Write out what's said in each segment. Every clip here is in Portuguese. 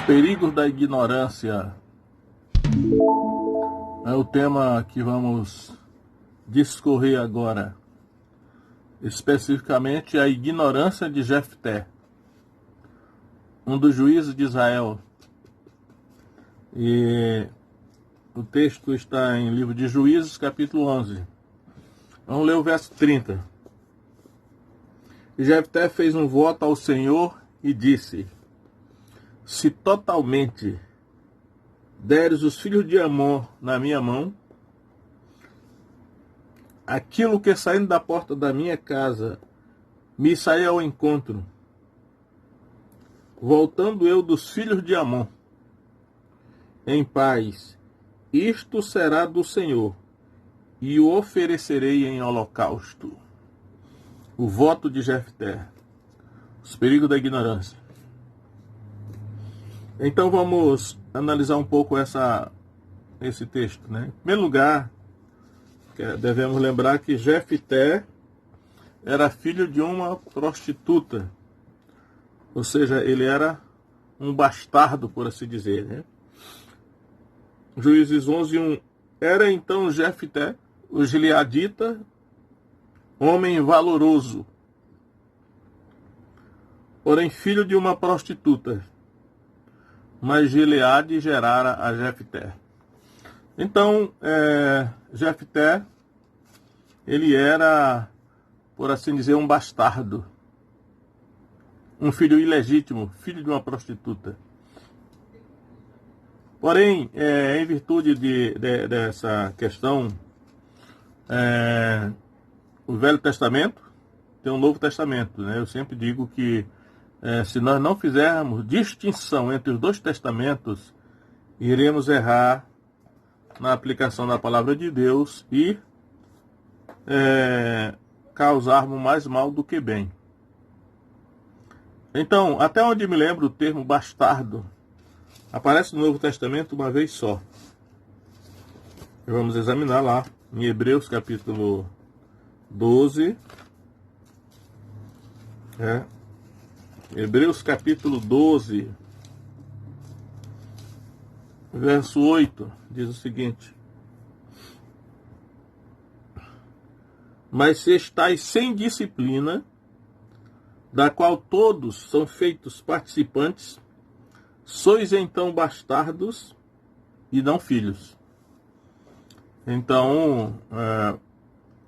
Perigos da ignorância é o tema que vamos discorrer agora. Especificamente a ignorância de Jefté, um dos juízes de Israel. E o texto está em livro de Juízes, capítulo 11. Vamos ler o verso 30. Jefté fez um voto ao Senhor e disse: se totalmente deres os filhos de Amon na minha mão, aquilo que saindo da porta da minha casa me sair ao encontro, voltando eu dos filhos de Amon em paz, isto será do Senhor, e o oferecerei em holocausto. O voto de Jefté. Os perigos da ignorância. Então vamos analisar um pouco esse texto, né? Em primeiro lugar, devemos lembrar que Jefté era filho de uma prostituta. Ou seja, ele era um bastardo, por assim dizer, né? Juízes 11:1. Era então Jefté, o gileadita, homem valoroso, porém filho de uma prostituta. Mas Gileade gerara a Jefté. Então, Jefté, ele era, por assim dizer, um bastardo. Um filho ilegítimo, filho de uma prostituta. Porém, em virtude dessa questão, o Velho Testamento tem um Novo Testamento, né? Eu sempre digo que se nós não fizermos distinção entre os dois testamentos, iremos errar na aplicação da palavra de Deus e causarmos mais mal do que bem. Então, até onde me lembro, o termo bastardo aparece no Novo Testamento uma vez só. Vamos examinar lá em Hebreus capítulo 12. Hebreus capítulo 12, verso 8, diz o seguinte: mas se estáis sem disciplina, da qual todos são feitos participantes, sois então bastardos e não filhos. Então,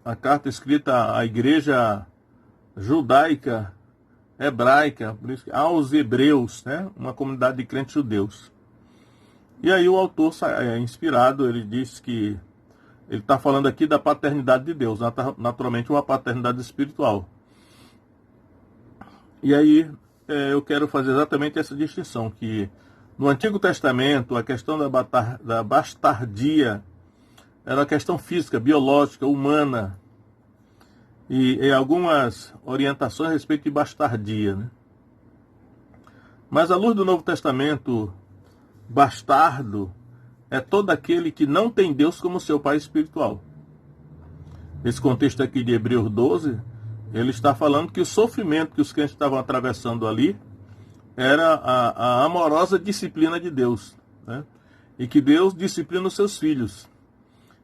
a carta escrita à igreja judaica, hebraica, por isso, aos hebreus, né? Uma comunidade de crentes judeus. E aí o autor, inspirado, ele diz que ele está falando aqui da paternidade de Deus, naturalmente uma paternidade espiritual. E aí eu quero fazer exatamente essa distinção, que no Antigo Testamento a questão da bastardia era uma questão física, biológica, humana, e algumas orientações a respeito de bastardia, né? Mas à luz do Novo Testamento, bastardo é todo aquele que não tem Deus como seu pai espiritual. Esse contexto aqui de Hebreus 12, ele está falando que o sofrimento que os crentes estavam atravessando ali era a amorosa disciplina de Deus, né? E que Deus disciplina os seus filhos.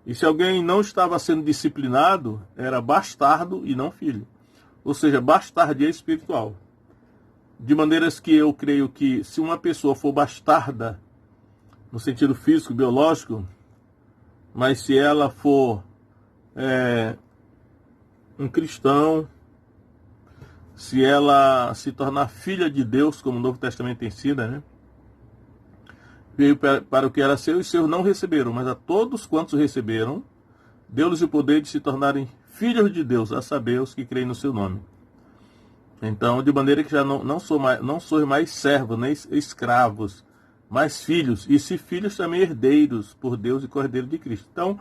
E se alguém não estava sendo disciplinado, era bastardo e não filho. Ou seja, bastardia espiritual. De maneiras que eu creio que se uma pessoa for bastarda, no sentido físico, biológico, mas se ela for um cristão, se ela se tornar filha de Deus, como o Novo Testamento ensina, né? Veio para o que era seu e seus não receberam, mas a todos quantos receberam, deu-lhes o poder de se tornarem filhos de Deus, a saber, os que creem no seu nome. Então, de maneira que já não sois mais servos, nem escravos, mas filhos, e se filhos também herdeiros por Deus e cordeiros de Cristo. Então,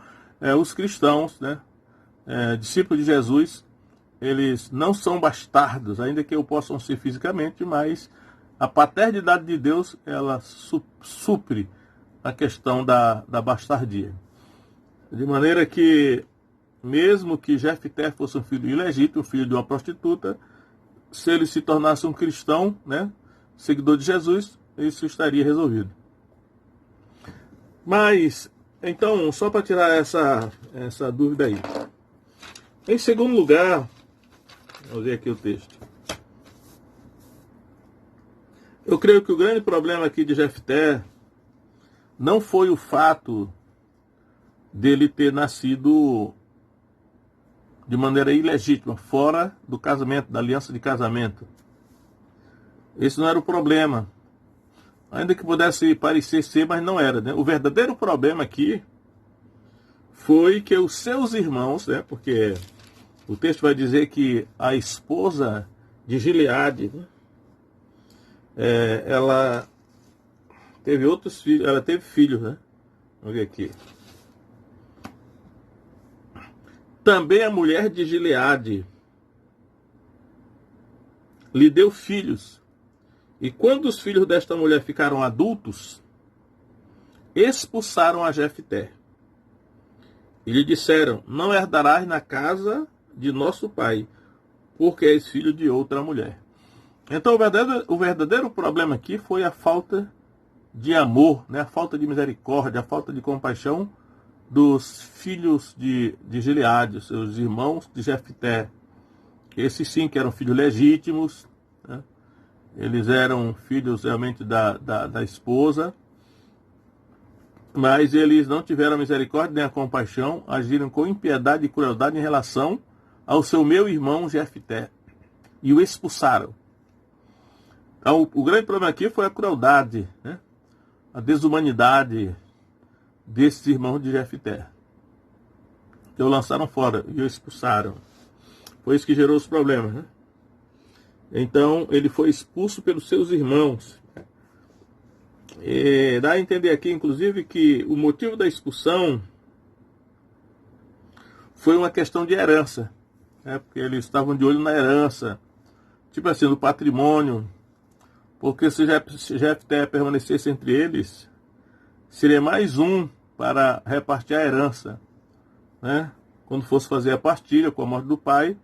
os cristãos, né, discípulos de Jesus, eles não são bastardos, ainda que o possam ser fisicamente, mas a paternidade de Deus, ela supre a questão da bastardia. De maneira que, mesmo que Jefté fosse um filho ilegítimo, filho de uma prostituta, se ele se tornasse um cristão, né, seguidor de Jesus, isso estaria resolvido. Mas, então, só para tirar essa dúvida aí. Em segundo lugar, vou ver aqui o texto. Eu creio que o grande problema aqui de Jefté não foi o fato dele ter nascido de maneira ilegítima, fora do casamento, da aliança de casamento. Esse não era o problema. Ainda que pudesse parecer ser, mas não era, né? O verdadeiro problema aqui foi que os seus irmãos, né? Porque o texto vai dizer que a esposa de Gileade, né? Ela teve outros filhos, ela teve filhos, né? Vamos ver aqui. Também a mulher de Gileade lhe deu filhos. E quando os filhos desta mulher ficaram adultos, expulsaram a Jefté. E lhe disseram: não herdarás na casa de nosso pai, porque és filho de outra mulher. Então o verdadeiro problema aqui foi a falta de amor, né? A falta de misericórdia, a falta de compaixão dos filhos de Gileade, seus irmãos de Jefté. Esses sim que eram filhos legítimos, né? Eles eram filhos realmente da esposa, mas eles não tiveram a misericórdia nem a compaixão, agiram com impiedade e crueldade em relação ao seu meu irmão Jefté, e o expulsaram. Então, o grande problema aqui foi a crueldade, né? A desumanidade desses irmãos de Jefté, que o lançaram fora e o expulsaram. Foi isso que gerou os problemas, né? Então, ele foi expulso pelos seus irmãos. E dá a entender aqui, inclusive, que o motivo da expulsão foi uma questão de herança, né? Porque eles estavam de olho na herança, tipo assim, no patrimônio, porque se Jefté permanecesse entre eles, seria mais um para repartir a herança, né? Quando fosse fazer a partilha com a morte do pai,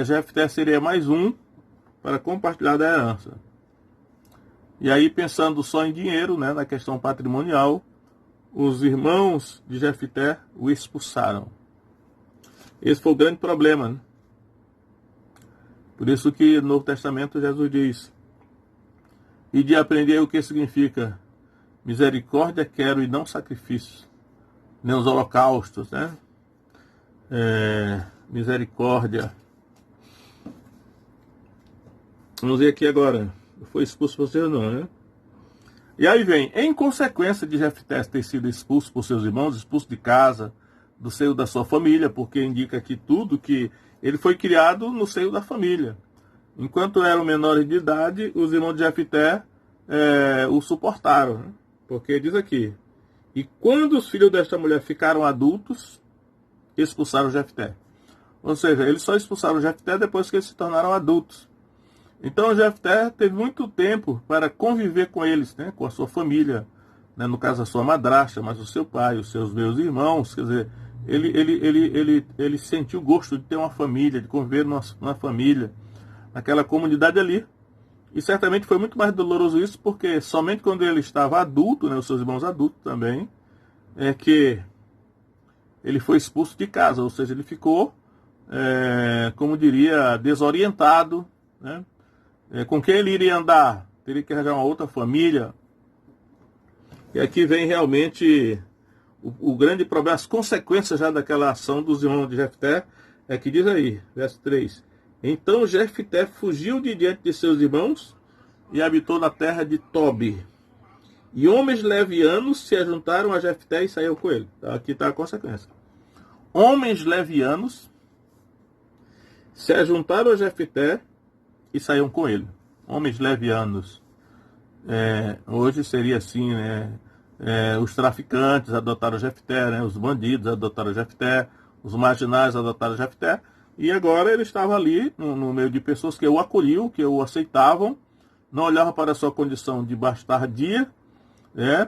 Jefté seria mais um para compartilhar da herança. E aí, pensando só em dinheiro, né, na questão patrimonial, os irmãos de Jefté o expulsaram. Esse foi o grande problema, né? Por isso que no Novo Testamento Jesus diz: e de aprender o que significa misericórdia quero e não sacrifício, nem os holocaustos, né? Misericórdia. Vamos ver aqui agora. Foi expulso por seus irmãos, né? E aí vem, em consequência de Jefté ter sido expulso por seus irmãos, expulso de casa, do seio da sua família, porque indica aqui tudo que ele foi criado no seio da família. Enquanto eram menores de idade, os irmãos de Jefté o suportaram, né? Porque diz aqui: e quando os filhos desta mulher ficaram adultos, expulsaram Jefté. Ou seja, eles só expulsaram Jefté depois que eles se tornaram adultos. Então Jefté teve muito tempo para conviver com eles, né, com a sua família, né, no caso a sua madrasta, mas o seu pai, os seus meus irmãos, quer dizer, ele sentiu o gosto de ter uma família, de conviver numa família, naquela comunidade ali. E certamente foi muito mais doloroso isso, porque somente quando ele estava adulto, né, os seus irmãos adultos também, é que ele foi expulso de casa, ou seja, ele ficou, como diria, desorientado, né? Com quem ele iria andar? Teria que arranjar uma outra família. E aqui vem realmente o grande problema, as consequências já daquela ação dos irmãos de Jefté, é que diz aí, verso 3. Então Jefté fugiu de diante de seus irmãos e habitou na terra de Tobi. E homens levianos se ajuntaram a Jefté e saíram com ele. Aqui está a consequência. Homens levianos se ajuntaram a Jefté e saíam com ele. Homens levianos. Hoje seria assim, né? Os traficantes adotaram Jefté, né? Os bandidos adotaram Jefté, os marginais adotaram Jefté, e agora ele estava ali no meio de pessoas que o acolhiam, que o aceitavam, não olhavam para a sua condição de bastardia,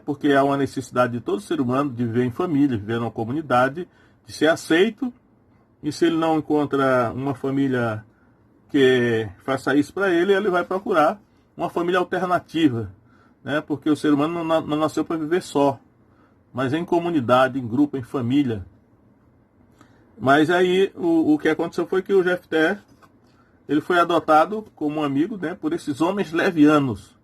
porque há uma necessidade de todo ser humano de viver em família, viver numa comunidade, de ser aceito, e se ele não encontra uma família que faça isso para ele, ele vai procurar uma família alternativa, né? Porque o ser humano não nasceu para viver só, mas em comunidade, em grupo, em família. Mas aí o que aconteceu foi que o Jefté, ele foi adotado como um amigo, né, por esses homens levianos.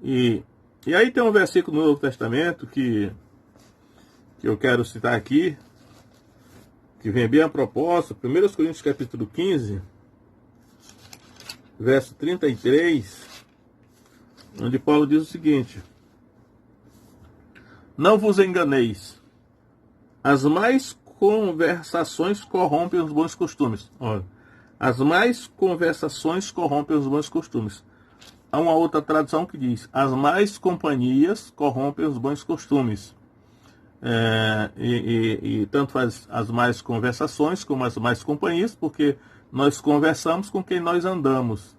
E aí tem um versículo no Novo Testamento que eu quero citar aqui, que vem bem a propósito, 1 Coríntios capítulo 15, verso 33, onde Paulo diz o seguinte: não vos enganeis, as mais conversações corrompem os bons costumes. Olha, as mais conversações corrompem os bons costumes. Há uma outra tradução que diz: as mais companhias corrompem os bons costumes. E tanto faz as mais conversações como as mais companhias, porque nós conversamos com quem nós andamos.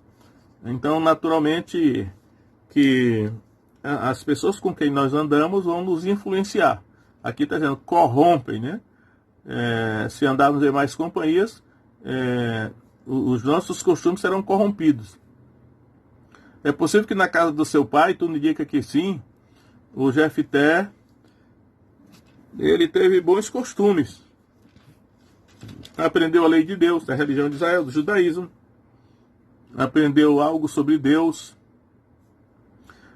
Então, naturalmente, que as pessoas com quem nós andamos vão nos influenciar. Aqui está dizendo, corrompem, né? Se andarmos em mais companhias, os nossos costumes serão corrompidos. É possível que na casa do seu pai, tu me diga que sim, o Jefté, ele teve bons costumes. Aprendeu a lei de Deus, da religião de Israel, do judaísmo. Aprendeu algo sobre Deus.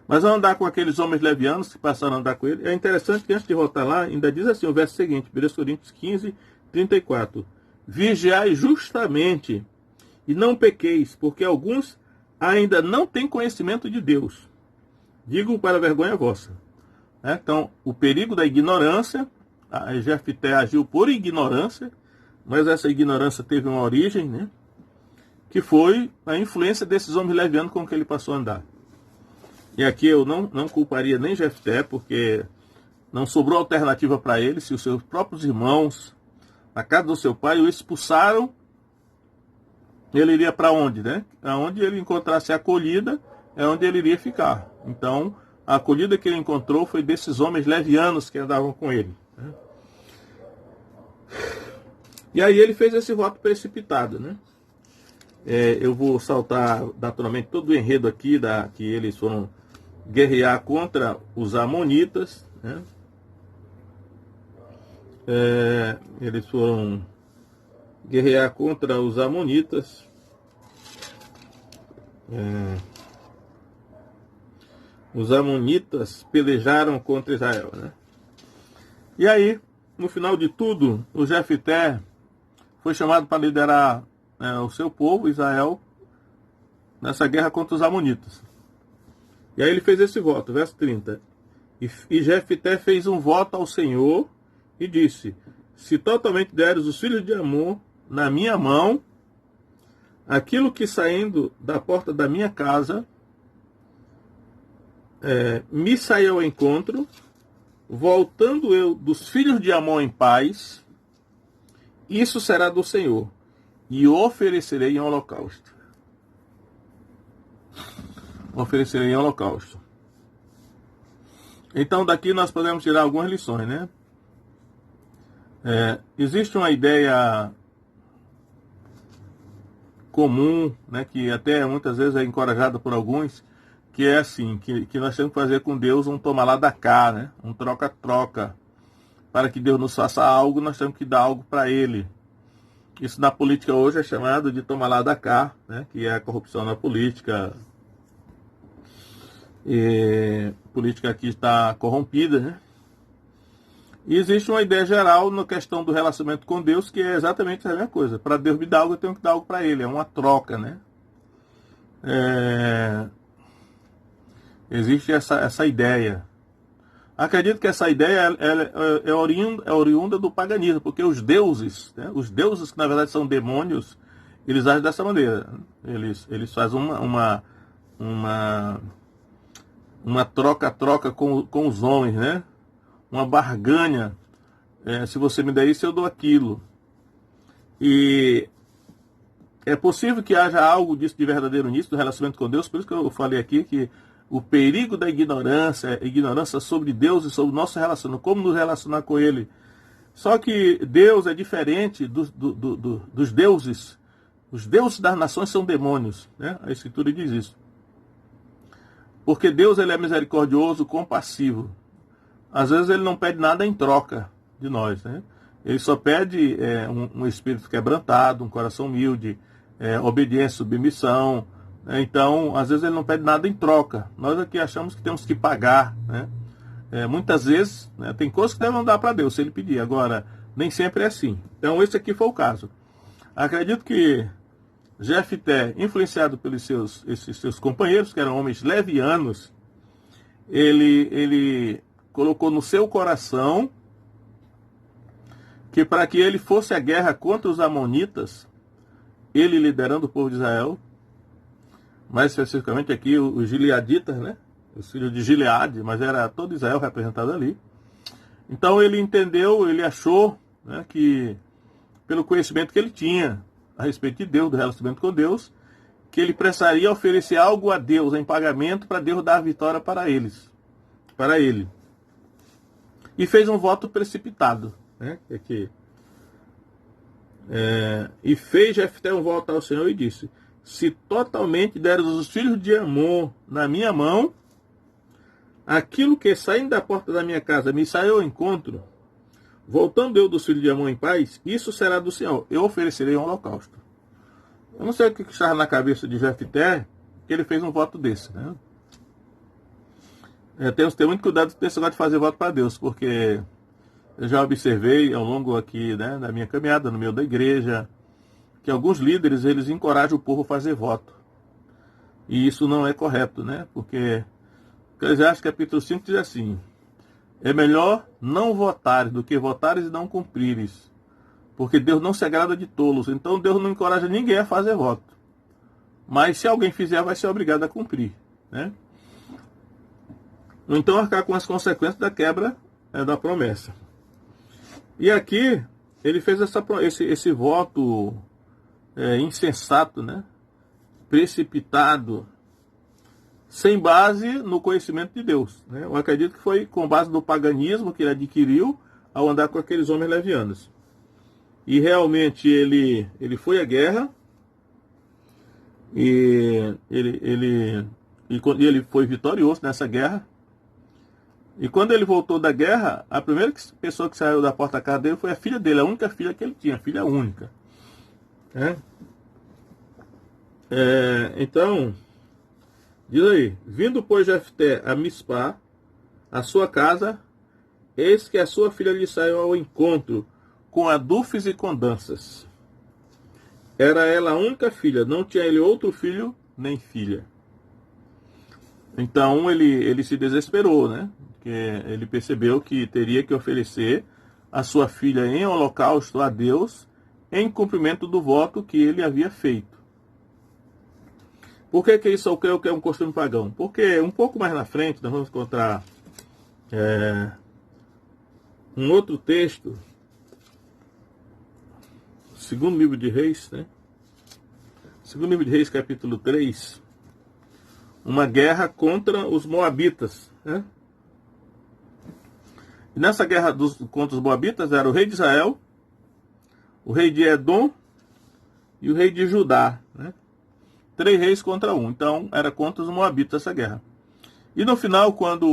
Mas ao andar com aqueles homens levianos que passaram a andar com ele, é interessante que antes de voltar lá, ainda diz assim o verso seguinte, 1 Coríntios 15, 34. Vigiai justamente e não pequeis, porque alguns ainda não têm conhecimento de Deus. Digo para a vergonha vossa. Então, o perigo da ignorância, a Jefté agiu por ignorância, mas essa ignorância teve uma origem, né? Que foi a influência desses homens levianos com que ele passou a andar. E aqui eu não culparia nem Jefté, porque não sobrou alternativa para ele, se os seus próprios irmãos, na casa do seu pai, o expulsaram, ele iria para onde, né? Aonde ele encontrasse acolhida, é onde ele iria ficar. Então, a acolhida que ele encontrou foi desses homens levianos que andavam com ele. Né? E aí ele fez esse voto precipitado, né? Eu vou saltar naturalmente todo o enredo aqui, que eles foram guerrear contra os amonitas, né? Eles foram guerrear contra os amonitas. Os amonitas pelejaram contra Israel, né? E aí, no final de tudo, o Jefté foi chamado para liderar o seu povo, Israel, nessa guerra contra os amonitas. E aí ele fez esse voto, verso 30. E Jefté fez um voto ao Senhor e disse: se totalmente deres os filhos de Amon na minha mão, aquilo que saindo da porta da minha casa me saiu ao encontro, voltando eu dos filhos de Amon em paz, isso será do Senhor, e o oferecerei em holocausto. Oferecerei em holocausto. Então daqui nós podemos tirar algumas lições, né? Existe uma ideia comum, né, que até muitas vezes é encorajada por alguns, que é assim, que nós temos que fazer com Deus um toma lá da cá, né? Um troca-troca. Para que Deus nos faça algo, nós temos que dar algo para Ele. Isso na política hoje é chamado de toma lá da cá, né? Que é a corrupção na política. E a política aqui está corrompida, né? E existe uma ideia geral na questão do relacionamento com Deus, que é exatamente a mesma coisa. Para Deus me dar algo, eu tenho que dar algo para Ele. É uma troca, né? Existe essa ideia. Acredito que essa ideia é oriunda do paganismo, porque os deuses, né? Os deuses que na verdade são demônios, eles agem dessa maneira. Eles fazem uma troca-troca com os homens, né? Uma barganha. Se você me der isso, eu dou aquilo. E é possível que haja algo disso de verdadeiro nisso, do relacionamento com Deus. Por isso que eu falei aqui que o perigo da ignorância sobre Deus e sobre o nosso relacionamento, como nos relacionar com Ele. Só que Deus é diferente dos deuses. Os deuses das nações são demônios, né? A Escritura diz isso. Porque Deus, ele é misericordioso, compassivo. Às vezes ele não pede nada em troca de nós, né? Ele só pede um espírito quebrantado, um coração humilde, obediência, submissão. Então, às vezes ele não pede nada em troca. Nós aqui achamos que temos que pagar, né? Muitas vezes, né, tem coisas que devem dar para Deus se ele pedir. Agora, nem sempre é assim. Então, esse aqui foi o caso. Acredito que Jefté, influenciado pelos esses seus companheiros, que eram homens levianos, ele colocou no seu coração que para que ele fosse à guerra contra os amonitas, ele liderando o povo de Israel, mais especificamente aqui os gileaditas, né? Os filhos de Gileade, mas era todo Israel representado ali. Então ele entendeu, ele achou, né, que pelo conhecimento que ele tinha a respeito de Deus, do relacionamento com Deus, que ele precisaria oferecer algo a Deus em pagamento para Deus dar a vitória para ele. E fez um voto precipitado, né? E fez Jefté um voto ao Senhor e disse: se totalmente deres os filhos de Amon na minha mão, aquilo que saindo da porta da minha casa me saiu ao encontro, voltando eu dos filhos de Amon em paz, isso será do Senhor, eu oferecerei um holocausto. Eu não sei o que estava na cabeça de Jefté, que ele fez um voto desse, né? Temos que ter muito cuidado com esse negócio de fazer voto para Deus, porque eu já observei ao longo aqui, né, da minha caminhada, no meio da igreja, que alguns líderes, eles encorajam o povo a fazer voto. E isso não é correto, né? Porque Eclesiastes capítulo 5 diz assim: é melhor não votares do que votares e não cumprires, porque Deus não se agrada de tolos. Então Deus não encoraja ninguém a fazer voto. Mas se alguém fizer, vai ser obrigado a cumprir, né? Então arcar com as consequências da quebra da promessa. E aqui ele fez esse voto insensato, né? Precipitado, sem base no conhecimento de Deus, né? Eu acredito que foi com base no paganismo que ele adquiriu ao andar com aqueles homens levianos. E realmente ele foi à guerra, e ele foi vitorioso nessa guerra. E quando ele voltou da guerra, a primeira pessoa que saiu da porta da casa dele foi a filha dele, a única filha que ele tinha, filha única. Então, diz aí: vindo, pois, Jefté a Mispá, a sua casa, eis que a sua filha lhe saiu ao encontro, com adufes e com danças. Era ela a única filha, não tinha ele outro filho, nem filha. Então ele se desesperou, né? Porque ele percebeu que teria que oferecer a sua filha em holocausto a Deus, em cumprimento do voto que ele havia feito. Por que isso eu creio que é um costume pagão? Porque um pouco mais na frente nós vamos encontrar um outro texto, segundo livro de Reis, né? Segundo livro de Reis, capítulo 3, uma guerra contra os moabitas, né? E nessa guerra contra os moabitas era o rei de Israel, o rei de Edom e o rei de Judá, né? 3 reis contra 1. Então era contra os moabitas essa guerra. E no final, quando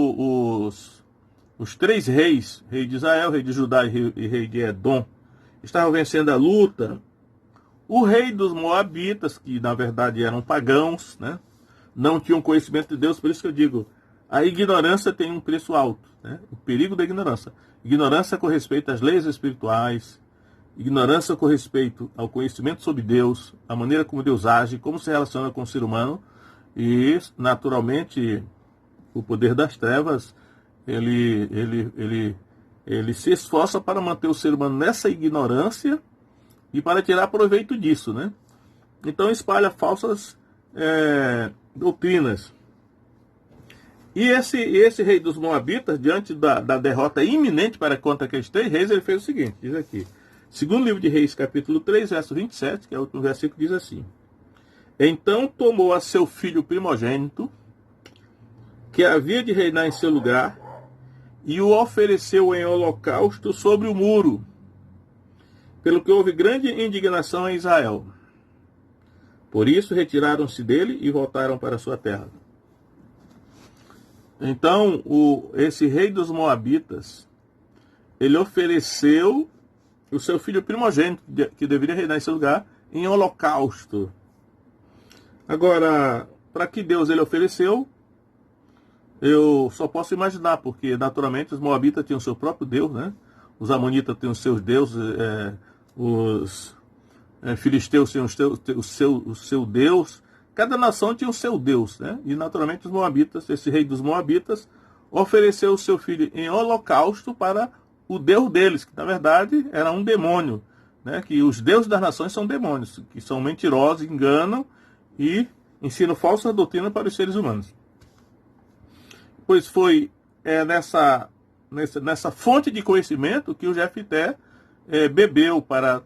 os 3 reis, rei de Israel, rei de Judá e rei de Edom, estavam vencendo a luta, o rei dos moabitas, que na verdade eram pagãos, né, não tinham conhecimento de Deus. Por isso que eu digo, a ignorância tem um preço alto, né? O perigo da ignorância. Ignorância com respeito às leis espirituais, ignorância com respeito ao conhecimento sobre Deus, a maneira como Deus age, como se relaciona com o ser humano. E, naturalmente, o poder das trevas, ele se esforça para manter o ser humano nessa ignorância e para tirar proveito disso, né? Então espalha falsas doutrinas. E esse rei dos moabitas, diante da derrota iminente para contra aqueles 3 reis, ele fez o seguinte, diz aqui: segundo livro de Reis, capítulo 3, verso 27, que é o último versículo, diz assim: então tomou a seu filho primogênito, que havia de reinar em seu lugar, e o ofereceu em holocausto sobre o muro, pelo que houve grande indignação em Israel. Por isso retiraram-se dele e voltaram para a sua terra. Então, esse rei dos Moabitas, ele ofereceu o seu filho primogênito, que deveria reinar em seu lugar, em holocausto. Agora, para que Deus ele ofereceu, eu só posso imaginar, porque naturalmente os Moabitas tinham o seu próprio Deus, né? Os Amonitas tinham os seus deuses, os filisteus tinham o seu Deus. Cada nação tinha o seu Deus, né? E naturalmente os Moabitas, esse rei dos Moabitas, ofereceu o seu filho em holocausto para o Deus deles, que na verdade era um demônio, né? Que os deuses das nações são demônios, que são mentirosos, enganam e ensinam falsa doutrina para os seres humanos. Pois foi nessa fonte de conhecimento que o Jefté bebeu para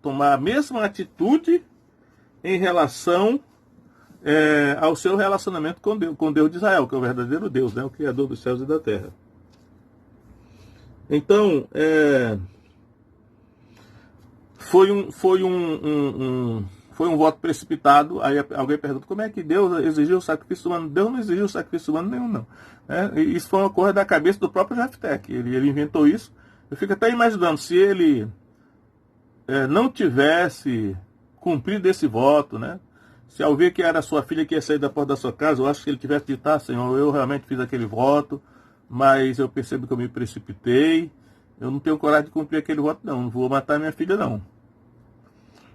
tomar a mesma atitude em relação ao seu relacionamento com Deus de Israel, que é o verdadeiro Deus, né, o Criador dos céus e da terra. Então, foi um voto precipitado. Aí alguém pergunta, como é que Deus exigiu o sacrifício humano? Deus não exigiu o sacrifício humano nenhum, não. E isso foi uma coisa da cabeça do próprio Jefté, que ele inventou isso. Eu fico até imaginando, se ele não tivesse cumprido esse voto, né? Se ao ver que era sua filha que ia sair da porta da sua casa, eu acho que ele tivesse dito, Senhor, eu realmente fiz aquele voto, mas eu percebo que eu me precipitei, eu não tenho coragem de cumprir aquele voto, não vou matar minha filha, não.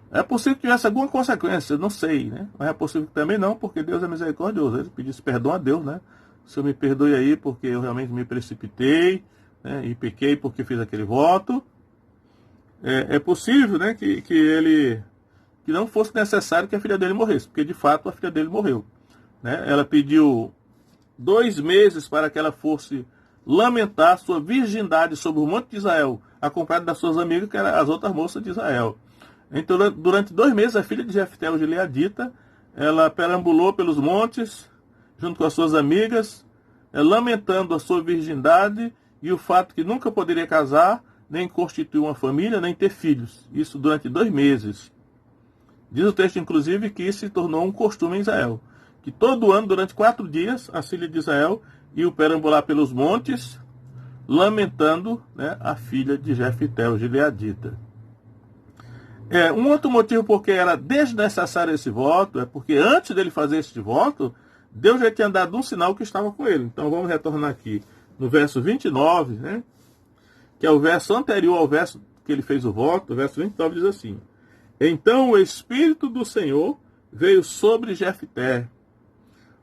É possível que tivesse alguma consequência, não sei, né? Mas é possível que também não, porque Deus é misericordioso. Ele pedisse perdão a Deus, né? O Senhor me perdoe aí, porque eu realmente me precipitei, né? E pequei porque fiz aquele voto. É possível, né? Que não fosse necessário que a filha dele morresse, porque de fato a filha dele morreu, né? Ela pediu 2 meses para que ela fosse lamentar sua virgindade sobre o monte de Israel, acompanhada das suas amigas, que eram as outras moças de Israel. Então, durante 2 meses, a filha de Jefté, o gileadita, ela perambulou pelos montes, junto com as suas amigas, lamentando a sua virgindade e o fato que nunca poderia casar, nem constituir uma família, nem ter filhos. Isso durante 2 meses. Diz o texto, inclusive, que isso se tornou um costume em Israel. Que todo ano, durante 4 dias, as filhas de Israel iam perambular pelos montes, lamentando, né, a filha de Jefté, o gileadita. Um outro motivo porque era desnecessário esse voto é porque antes dele fazer esse voto, Deus já tinha dado um sinal que estava com ele. Então vamos retornar aqui no verso 29, né, que é o verso anterior ao verso que ele fez o voto. O verso 29 diz assim: Então o Espírito do Senhor veio sobre Jefté,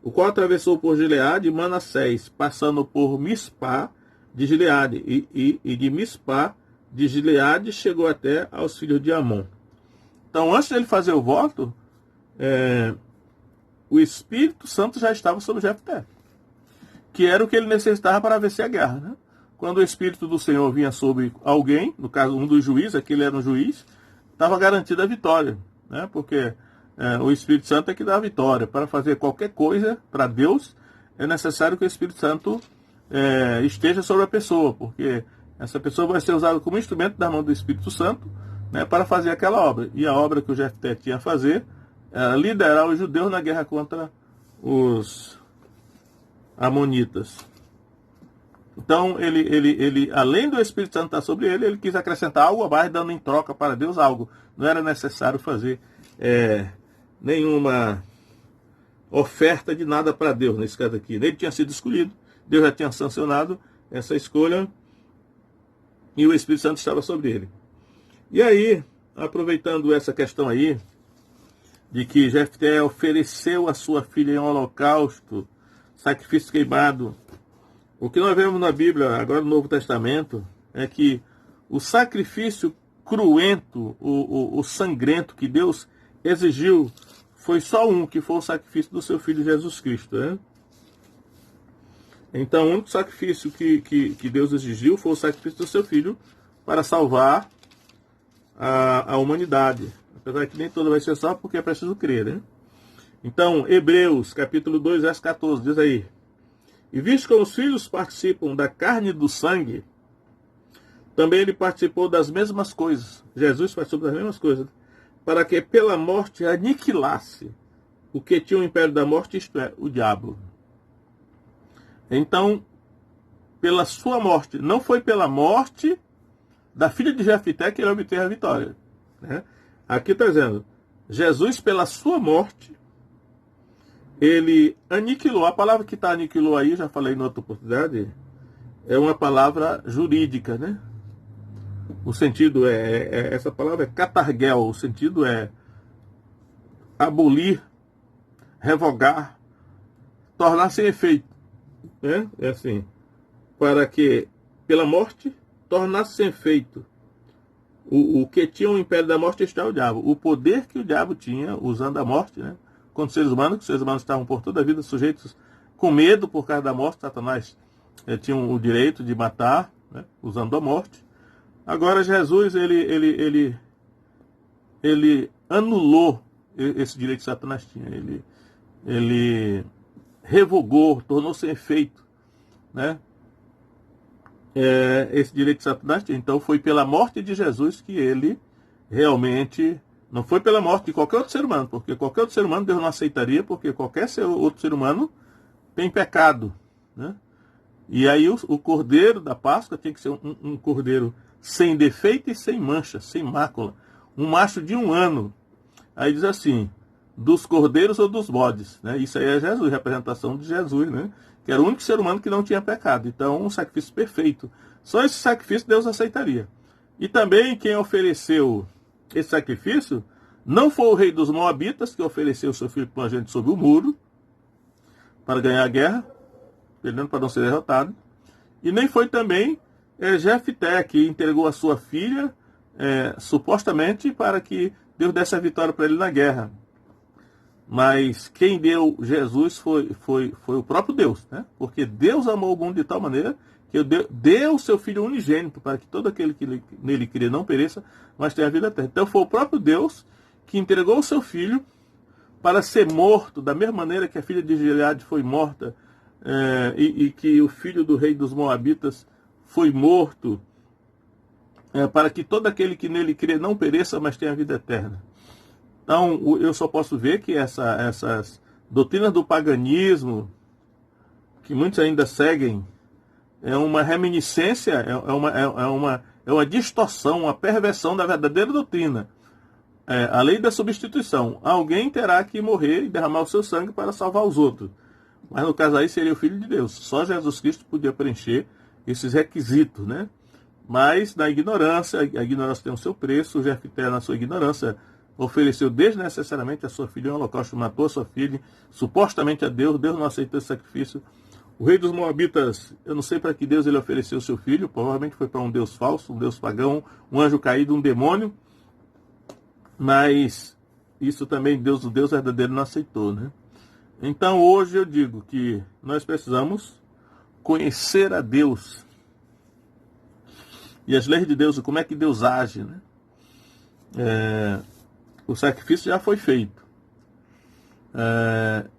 o qual atravessou por Gileade e Manassés, passando por Mispá de Gileade, e de Mispá de Gileade chegou até aos filhos de Amon. Então, antes de ele fazer o voto, o Espírito Santo já estava sobre Jefté, que era o que ele necessitava para vencer a guerra, né? Quando o Espírito do Senhor vinha sobre alguém, no caso um dos juízes, aquele era um juiz, estava garantida a vitória, né? Porque o Espírito Santo é que dá a vitória. Para fazer qualquer coisa para Deus, é necessário que o Espírito Santo esteja sobre a pessoa, porque essa pessoa vai ser usada como instrumento da mão do Espírito Santo, né, para fazer aquela obra. E a obra que o Jefté tinha a fazer era liderar os judeus na guerra contra os amonitas. Então, ele além do Espírito Santo estar sobre ele, ele quis acrescentar algo a mais, dando em troca para Deus algo. Não era necessário fazer nenhuma oferta de nada para Deus, nesse caso aqui. Ele tinha sido escolhido, Deus já tinha sancionado essa escolha, e o Espírito Santo estava sobre ele. E aí, aproveitando essa questão aí, de que Jefté ofereceu a sua filha em holocausto, sacrifício queimado, o que nós vemos na Bíblia, agora no Novo Testamento, é que o sacrifício cruento, o sangrento que Deus exigiu, foi só um, que foi o sacrifício do seu Filho Jesus Cristo, né? Então, o único sacrifício que Deus exigiu foi o sacrifício do seu Filho para salvar a humanidade. Apesar que nem toda vai ser salva, porque é preciso crer, né? Então, Hebreus, capítulo 2, verso 14, diz aí: E visto como os filhos participam da carne e do sangue, também ele participou das mesmas coisas. Jesus participou das mesmas coisas, para que pela morte aniquilasse o que tinha o império da morte, isto é, o diabo. Então, pela sua morte, não foi pela morte da filha de Jefité que ele obteve a vitória, né? Aqui está dizendo, Jesus, pela sua morte, ele aniquilou. A palavra que está aniquilou aí, já falei em outra oportunidade, é uma palavra jurídica, né? O sentido essa palavra é catarguel, o sentido é abolir, revogar, tornar sem efeito, né? É assim, para que, pela morte, tornasse sem efeito o que tinha o império da morte está o diabo. O poder que o diabo tinha, usando a morte, né? Contra os seres humanos, que os seres humanos estavam por toda a vida sujeitos com medo por causa da morte. Satanás tinha o direito de matar, né? Usando a morte. Agora Jesus, ele anulou esse direito que Satanás tinha. Ele revogou, tornou sem efeito, né? Esse direito que Satanás tinha. Então foi pela morte de Jesus que ele realmente, não foi pela morte de qualquer outro ser humano, porque qualquer outro ser humano Deus não aceitaria, porque qualquer outro ser humano tem pecado, né? E aí o cordeiro da Páscoa tinha que ser um cordeiro sem defeito e sem mancha, sem mácula, um macho de 1 ano. Aí diz assim, dos cordeiros ou dos bodes, né? Isso aí é Jesus, representação de Jesus, né? Que era o único ser humano que não tinha pecado. Então, um sacrifício perfeito. Só esse sacrifício Deus aceitaria. E também quem ofereceu esse sacrifício não foi o rei dos Moabitas, que ofereceu o seu filho para a gente sobre o muro, para ganhar a guerra, perdendo para não ser derrotado. E nem foi também Jefité, que entregou a sua filha, supostamente, para que Deus desse a vitória para ele na guerra. Mas quem deu Jesus foi o próprio Deus, né? Porque Deus amou o mundo de tal maneira que deu o seu Filho unigênito para que todo aquele que nele crê não pereça, mas tenha a vida eterna. Então foi o próprio Deus que entregou o seu Filho para ser morto, da mesma maneira que a filha de Gileade foi morta, e que o filho do rei dos Moabitas foi morto, para que todo aquele que nele crê não pereça, mas tenha a vida eterna. Então, eu só posso ver que essas doutrinas do paganismo, que muitos ainda seguem, é uma reminiscência, é uma distorção, uma perversão da verdadeira doutrina. A lei da substituição. Alguém terá que morrer e derramar o seu sangue para salvar os outros. Mas no caso aí seria o Filho de Deus. Só Jesus Cristo podia preencher esses requisitos, né? Mas na ignorância, a ignorância tem o seu preço. O Jefité, na sua ignorância, ofereceu desnecessariamente a sua filha em holocausto, matou a sua filha, supostamente a Deus. Deus não aceitou esse sacrifício. O rei dos Moabitas, eu não sei para que Deus ele ofereceu o seu filho, provavelmente foi para um Deus falso, um Deus pagão, um anjo caído, um demônio, mas isso também Deus, o Deus verdadeiro, não aceitou, né? Então hoje eu digo que nós precisamos conhecer a Deus e as leis de Deus, como é que Deus age, né? O sacrifício já foi feito.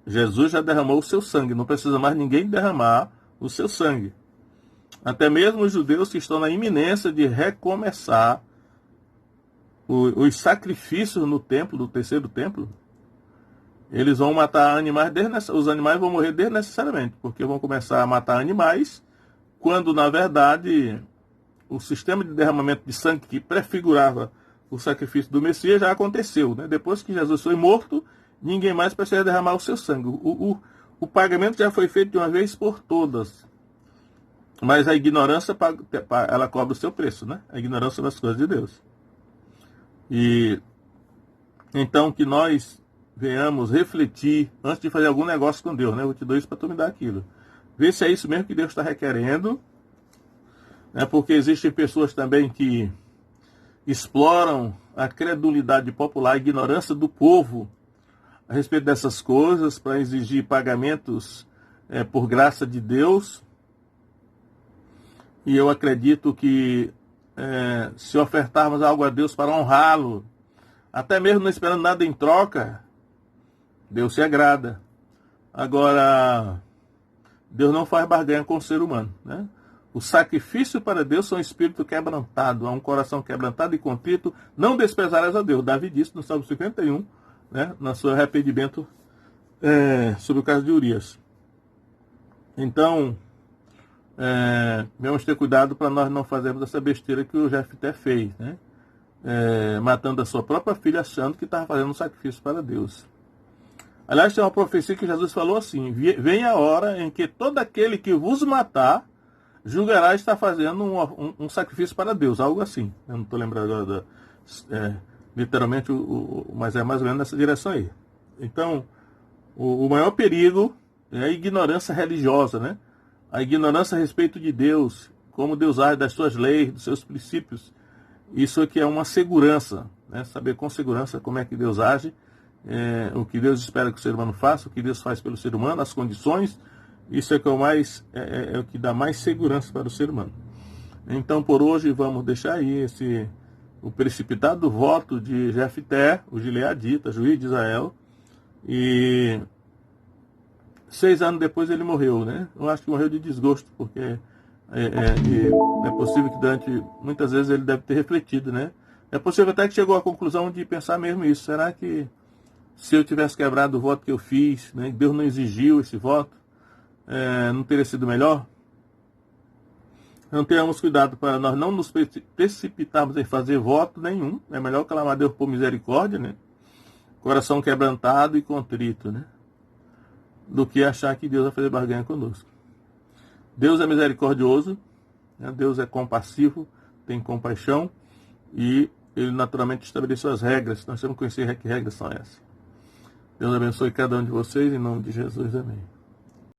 Jesus já derramou o seu sangue, não precisa mais ninguém derramar o seu sangue. Até mesmo os judeus que estão na iminência de recomeçar os sacrifícios no templo, do terceiro templo, eles vão matar animais, os animais vão morrer desnecessariamente, porque vão começar a matar animais, quando na verdade o sistema de derramamento de sangue que prefigurava o sacrifício do Messias já aconteceu, né? Depois que Jesus foi morto, ninguém mais precisa derramar o seu sangue. O pagamento já foi feito de uma vez por todas. Mas a ignorância, ela cobra o seu preço, né? A ignorância das coisas de Deus. E então que nós venhamos refletir antes de fazer algum negócio com Deus, né? Eu vou te dar isso para tu me dar aquilo. Ver se é isso mesmo que Deus está requerendo, né? Porque existem pessoas também que exploram a credulidade popular, a ignorância do povo a respeito dessas coisas para exigir pagamentos por graça de Deus. E eu acredito que se ofertarmos algo a Deus para honrá-lo, até mesmo não esperando nada em troca, Deus se agrada. Agora, Deus não faz barganha com o ser humano, né? O sacrifício para Deus é um espírito quebrantado, é um coração quebrantado e contrito, não desprezarás a Deus. Davi disse no Salmo 51, né, no seu arrependimento sobre o caso de Urias. Então, vamos ter cuidado para nós não fazermos essa besteira que o Jefté fez, né? Matando a sua própria filha, achando que estava fazendo um sacrifício para Deus. Aliás, tem uma profecia que Jesus falou assim: vem a hora em que todo aquele que vos matar julgará estar fazendo um sacrifício para Deus, algo assim. Eu não estou lembrando agora literalmente, mas é mais ou menos nessa direção aí. Então, o maior perigo é a ignorância religiosa, né? A ignorância a respeito de Deus, como Deus age, das suas leis, dos seus princípios. Isso aqui é uma segurança, né? Saber com segurança como é que Deus age, o que Deus espera que o ser humano faça, o que Deus faz pelo ser humano, as condições. Isso é, o que dá mais segurança para o ser humano. Então, por hoje, vamos deixar aí o precipitado voto de Jefté, o gileadita, juiz de Israel, e 6 anos depois ele morreu, né? Eu acho que morreu de desgosto, porque é possível que muitas vezes ele deve ter refletido, né? É possível até que chegou à conclusão de pensar mesmo isso. Será que se eu tivesse quebrado o voto que eu fiz, né, Deus não exigiu esse voto, não teria sido melhor? Então tenhamos cuidado para nós não nos precipitarmos em fazer voto nenhum. É melhor clamar a Deus por misericórdia, né? Coração quebrantado e contrito, né? Do que achar que Deus vai fazer barganha conosco. Deus é misericordioso, né? Deus é compassivo, tem compaixão e Ele naturalmente estabeleceu as regras. Nós temos que conhecer que regras são essas. Deus abençoe cada um de vocês, em nome de Jesus, amém.